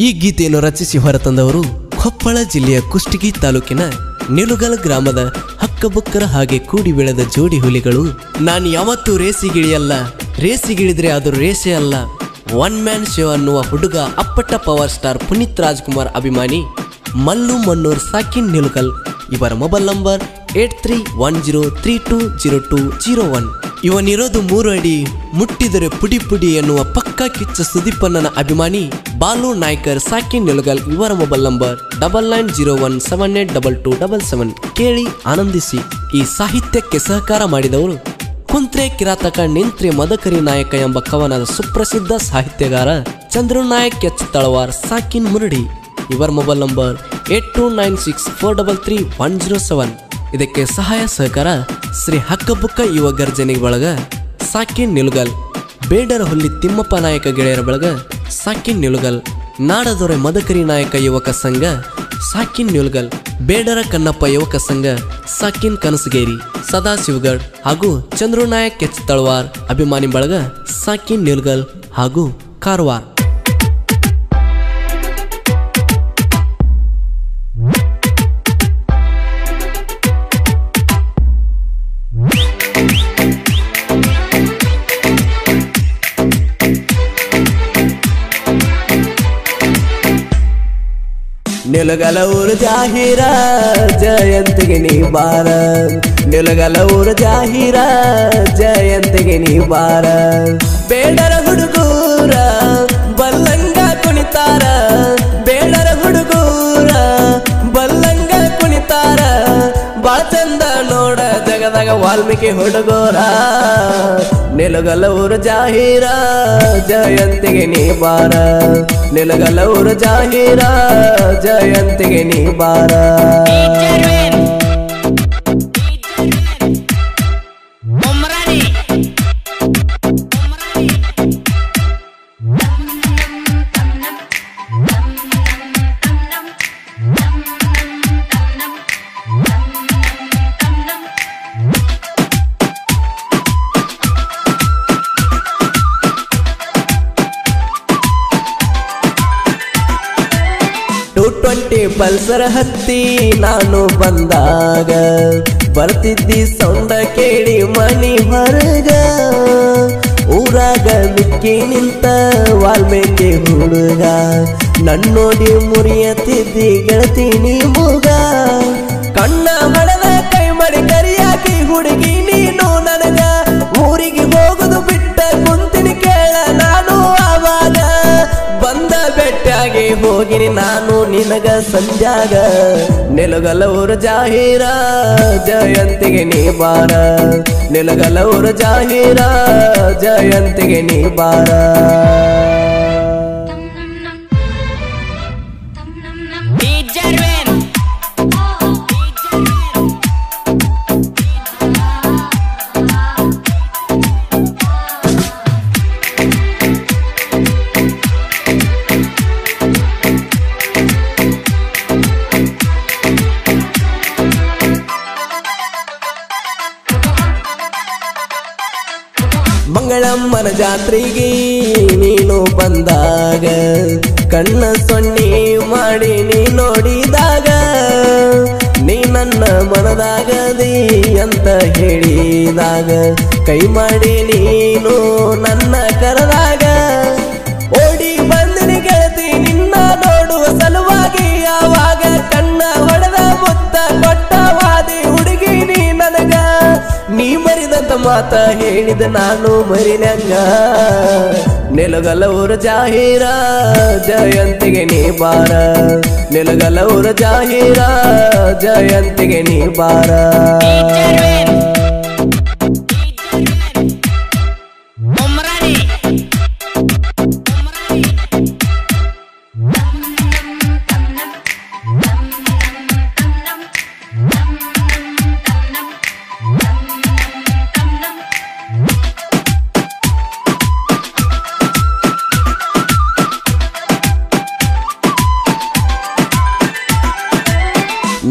ಈ ಗೀತೆಯನ್ನು ರಚಿಸಿ ಹೊರತಂದವರು ಕೊಪ್ಪಳ ಜಿಲ್ಲೆಯ ಕುಷ್ಟಗಿ ತಾಲೂಕಿನ ನಿಲುಗಲ್ ಗ್ರಾಮದ ಹಕ್ಕಬುಕ್ಕರ ಹಾಗೆ ಕೂಡಿ ಬೆಳೆದ ಜೋಡಿ ಹುಲಿಗಳು. ನಾನು ಯಾವತ್ತೂ ರೇಸಿಗಿಳಿಯಲ್ಲ, ರೇಸಿಗಿಳಿದ್ರೆ ಅದು ರೇಸೇ ಅಲ್ಲ, ಒನ್ ಮ್ಯಾನ್ ಶೋ ಅನ್ನುವ ಹುಡುಗ ಅಪ್ಪಟ ಪವರ್ ಸ್ಟಾರ್ ಪುನೀತ್ ರಾಜ್ಕುಮಾರ್ ಅಭಿಮಾನಿ ಮಲ್ಲು ಮನ್ನೂರ್ ಸಾಕಿನ್ ನಿಲುಗಲ್. ಇವರ ಮೊಬೈಲ್ ನಂಬರ್ 8310320201. ಇವನಿರೋದು 3 ಅಡಿ, ಮುಟ್ಟಿದರೆ ಪುಡಿ ಪುಡಿ ಎನ್ನುವ ಪಕ್ಕಾ ಕಿಚ್ಚ ಸುದೀಪಣ್ಣನ ಅಭಿಮಾನಿ ಬಾಲು ನಾಯ್ಕರ್ ಸಾಕಿನ್ ನಿಲುಗಲ್. ಇವರ ಮೊಬೈಲ್ ನಂಬರ್ 9901782277. ಕೇಳಿ ಆನಂದಿಸಿ. ಈ ಸಾಹಿತ್ಯಕ್ಕೆ ಸಹಕಾರ ಮಾಡಿದವರು ಕುಂತ್ರೆ ಕಿರಾತಕ ನಿಂತ್ರೆ ಮದಕರಿ ನಾಯಕ ಎಂಬ ಕವನದ ಸುಪ್ರಸಿದ್ಧ ಸಾಹಿತ್ಯಗಾರ ಚಂದ್ರು ನಾಯಕ್ ಎಚ್ ತಳವಾರ್ ಸಾಕಿನ್ ಮುರಡಿ. ಇವರ ಮೊಬೈಲ್ ನಂಬರ್ 8296433107. ಇದಕ್ಕೆ ಸಹಾಯ ಸಹಕಾರ ಶ್ರೀ ಹಕ್ಕಬುಕ್ಕ ಯುವ ಗರ್ಜನೆ ಬಳಗ ಸಾಕಿನ್ ನಿಲುಗಲ್, ಬೇಡರ ಹುಲ್ಲಿ ತಿಮ್ಮಪ್ಪ ನಾಯಕ ಗೆಳೆಯರ ಬಳಗ ಸಾಕಿನ್ ನಿಲುಗಲ್, ನಾಡದೊರೆ ಮದಕರಿ ನಾಯಕ ಯುವಕ ಸಂಘ ಸಾಕಿನ್ ನಿಲುಗಲ್, ಬೇಡರ ಕನ್ನಪ್ಪ ಯುವಕ ಸಂಘ ಸಾಕಿನ್ ಕನಸಗೇರಿ, ಸದಾಶಿವಗಢ್ ಹಾಗೂ ಚಂದ್ರು ನಾಯಕ್ ಎಚ್ ತಳವಾರ್ ಅಭಿಮಾನಿ ಬಳಗ ಸಾಕಿನ್ ನಿಲುಗಲ್ ಹಾಗೂ ಕಾರವಾರ. ನಿಲುಗಲ ಊರು ಜಾಹೀರ ಜಯಂತಿಗೆ ನೀ ಬಾರ, ನಿಲುಗಲ ಊರು ಜಾಹೀರ ಜಯಂತಿಗೆ ನೀ ಬಾರ. ಬೇಡರ ಹುಡುಗೂರ ಬಲ್ಲಂಗ ಕುಣಿತಾರ, ಬೇಡರ ಹುಡುಗೂರ ಬಲ್ಲಂಗ ಕುಣಿತಾರ. ಬಾಳ ಚಂದ ನೋಡ ಜಗದಾಗ ವಾಲ್ಮೀಕಿ ಹುಡುಗೋರ. ನಿಲುಗಲ ಊರು ಜಾಹೀರ ಜಯಂತಿಗೆ ನೀ ಬಾರ, ನಿಲುಗಲ ಊರು ಜಾಹೀರ ಜಯಂತಿಗೆ ನೀ ಬಾರ. ಪಲ್ಸರ್ ಹತ್ತಿ ನಾನು ಬಂದಾಗ ಬರ್ತಿದ್ದಿ ಸೌಂಡ ಕೇಳಿ ಮನಿ ಹೊರಗ. ಊರಾಗ ಮಿಕ್ಕಿ ನಿಂತ ವಾಲ್ಮೀಕಿ ಹುಡುಗ, ನನ್ನೋಡಿ ಮುರಿಯತಿದ್ದಿ ಗೆಳತೀನಿ ಮೂಗ. ಕಣ್ಣ ಹೊಡೆದ ಕೈ ಮಾಡಿ ಕರಿಯಾಕಿ ಹುಡುಗಿ ನೀನು ನನಗ. ಊರಿಗೆ ಹೋಗುದು ಬಿಟ್ಟ ಕುಂತಿನಿ ಕೇಳ ನಾನು ಆವಾಗ. ಬಂದ ಬೆಟ್ಟಾಗಿ ಹೋಗಿನಿ ನಾನು ನಿನಗ ಸಂಜಾಗ. ನಿಲುಗಲ ಊರು ಜಾಹೀರ ಜಯಂತಿಗೆ ನೀ ಬಾರ, ನಿಲುಗಲ ಊರು ಜಾಹೀರ ಜಯಂತಿಗೆ ನೀ ಬಾರ. ಮಂಗಳಮ್ಮನ ಜಾತ್ರೆಗೆ ನೀನು ಬಂದಾಗ ಕಣ್ಣ ಸೊನ್ನೆ ಮಾಡಿ ನೀ ನೋಡಿದಾಗ. ನೀ ನನ್ನ ಮನದಾಗದಿ ಅಂತ ಹೇಳಿದಾಗ ಕೈ ಮಾಡಿ ನೀನು ನನ್ನ ಕರೆದಾಗ. ಓಡಿ ಬಂದಿನಿ ಗೆಳತಿ ನಿನ್ನ ನೋಡುವ ಸಲುವಾಗಿ. ಆವಾಗ ಕಣ್ಣ ಹೊಡೆದ ಮುತ್ತ ಕೊಟ್ಟವಾದಿ ಹುಡುಗಿ ನೀ ನನಗ. ನೀ ಮರಿದಂತ ಮಾತ ಹೇಳಿದ ನಾನು ಮರಿನಂಗ. ನಿಲುಗಲ ಊರು ಜಾಹೀರ ಜಯಂತಿಗೆ ನೀ ಬಾರ, ನಿಲುಗಲ ಊರು ಜಾಹೀರ ಜಯಂತಿಗೆ ನೀ ಬಾರ.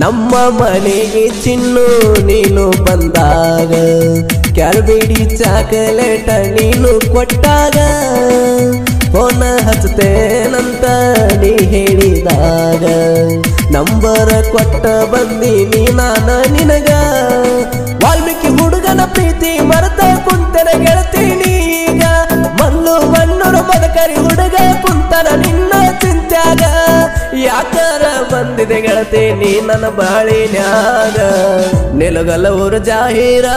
ನಮ್ಮ ಮನೆಗೆ ಚಿನ್ನು ನೀನು ಬಂದಾಗ ಕ್ಯಾಡ್ಬೇಡಿ ಚಾಕಲೇಟ ನೀನು ಕೊಟ್ಟಾಗ. ಫೋನ್ ಹಚ್ಚತೇನಂತ ನೀ ಹೇಳಿದಾಗ ನಂಬರ ಕೊಟ್ಟ ಬಂದೀನಿ ನಾನ ನಿನಗ ವಾಲ್ಮೀಕಿ ಹುಡುಗನ ಪ್ರೀತಿ ಮರೆತ ಕುಂತನ ಗೆಳತೀನಿ ಈಗ ಮಲ್ಲು ಮಣ್ಣೂರು ಮದಕರಿ ಹುಡುಗ ಕುಂತನ ನಿನ್ನ ಚಿಂತ್ಯಾಗ ಯಾಕಾರ ಬಂದಿದೆ ಗೆಳತೀನಿ ನನ್ನ ಬಾಳಿನ್ಯಾಗ ನಿಲಗಲ ಊರು ಜಾಹೀರ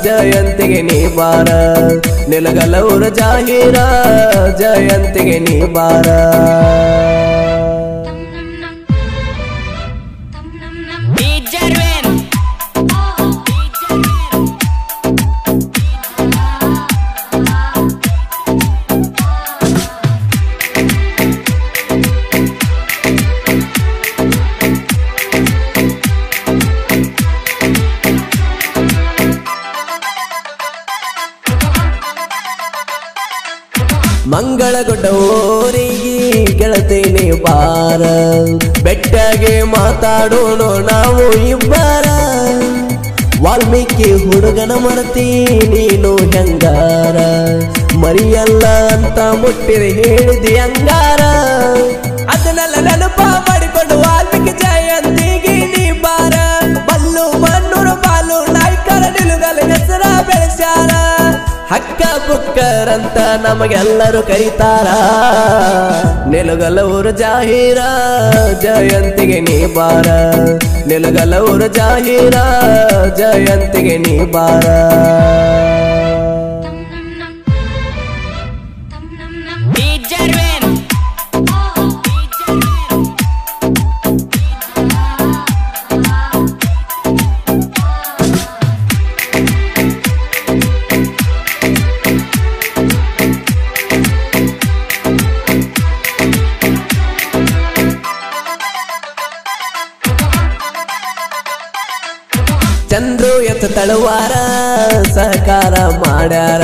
ಜಯಂತಿಗೆ ನೀ ಬಾರ ನಿಲಗಲ ಊರು ಜಾಹೀರ ಜಯಂತಿಗೆ ನೀ ಬಾರ ಮಂಗಳಗುಡ್ಡ ಊರಿಗೆ ಗೆಳತೀನಿ ಬಾರ ಬೆಟ್ಟಗೆ ಮಾತಾಡೋಣ ನಾವು ಇಬ್ಬರ ವಾಲ್ಮೀಕಿ ಹುಡುಗನ ಮರತಿ ನೀನು ಹೆಂಗಾರ ಮರಿಯಲ್ಲ ಅಂತ ಮುಟ್ಟಿದೆ ಹೇಳಿದಿ ಹಂಗಾರ ಅದನ್ನೆಲ್ಲ ನೆನಪ ಮಾಡಿಕೊಂಡು ವಾಲ್ಮೀಕಿ ಜಯಂತಿಗೆ ನೀ ಬಾರ ಬಲ್ಲು ಮಣ್ಣೂರು ಬಾಲು ನಾಯ್ಕರ ನಿಲುಗಲ ಹೆಸರ ಬೆಳೆಸ್ಯಾರ ಹಕ್ಕ ಬುಕ್ಕರಂತ ನಮಗೆಲ್ಲರೂ ಕರೀತಾರ ನಿಲಗಲ ಊರು ಜಾಹೀರ ಜಯಂತಿಗೆ ನೀ ಬಾರ ನಿಲಗಲ ಊರು ಜಾಹೀರ ಜಯಂತಿಗೆ ನೀ ಬಾರ ಚಂದ್ರು ಎತ್ತ ತಳುವಾರ ಸಹಕಾರ ಮಾಡ್ಯಾರ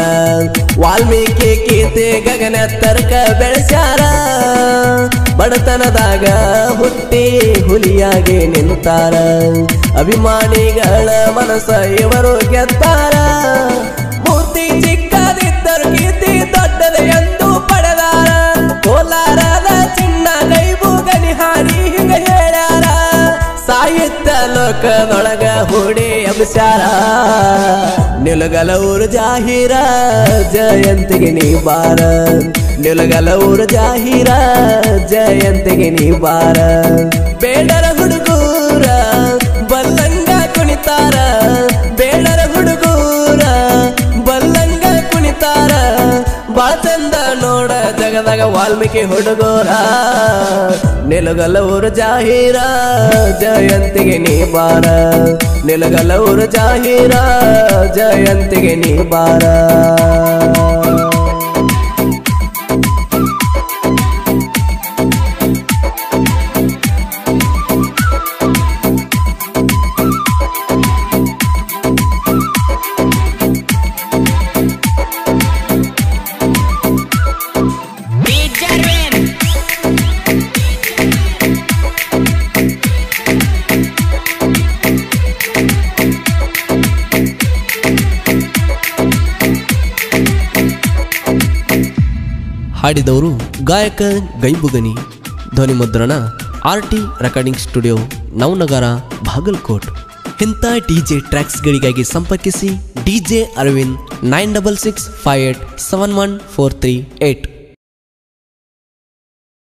ವಾಲ್ಮೀಕಿ ಕೀರ್ತಿ ಗಗನ ತರ್ಕ ಬೆಳೆಸ್ಯಾರ ಬಡತನದಾಗ ಹುಟ್ಟಿ ಹುಲಿಯಾಗಿ ನಿಂತಾರ ಅಭಿಮಾನಿಗಳ ಮನಸ್ಸ ಇವರು ಗೆದ್ದಾರ ಮೂರ್ತಿ ಚಿಕ್ಕದಿದ್ದರು ಕೀರ್ತಿ ದೊಡ್ಡದ ಎಂದು ಪಡೆದಾರ ಕೋಲಾರದ ಚಿನ್ನ ಗೈಬು ಗನಿಹಾರಿ ಹಿಂಗ ಹೇಳ್ಯಾರ ಸಾಹಿತ್ಯ ಲೋಕದೊಳಗ ಹೂಡಿ ಅಭಿಸಾರ ನಿಲಗಲ ಊರು ಜಾಹೀರ ಜಯಂತಿಗೆ ನೀ ಬಾರ ನಿಲಗಲ ಊರು ಜಾಹೀರ ಜಯಂತಿಗೆ ನೀ ಬಾರ ಬೇಡರ ಹುಡುಗೂರ ಬಲ್ಲಂಗ ಕುಣಿತಾರ ಬೇಡರ ಹುಡುಗೂರ ಬಲ್ಲಂಗ ಕುಣಿತಾರ ಬಾಳ ಚಂದ ನೋಡ ಜಗದಾಗ ವಾಲ್ಮೀಕಿ ಹುಡುಗೂರ ನಿಲಗಲ ಊರು ಜಾಹೀರ ಜಯಂತಿಗೆ ನೀ ಬಾರ ನಿಲಗಲ ಊರು ಜಾಹೀರ ಜಯಂತಿಗೆ ನೀ ಬಾರ ಹಾಡಿದವರು ಗಾಯಕ ಗೈಬುಗನಿ ಧ್ವನಿ ಮುದ್ರಣ RT recording studio Navanagar Bagalkot ಇಂಥ DJ ಟ್ರ್ಯಾಕ್ಸ್ಗಳಿಗಾಗಿ ಸಂಪರ್ಕಿಸಿ DJ ಅರವಿಂದ್ 9665871438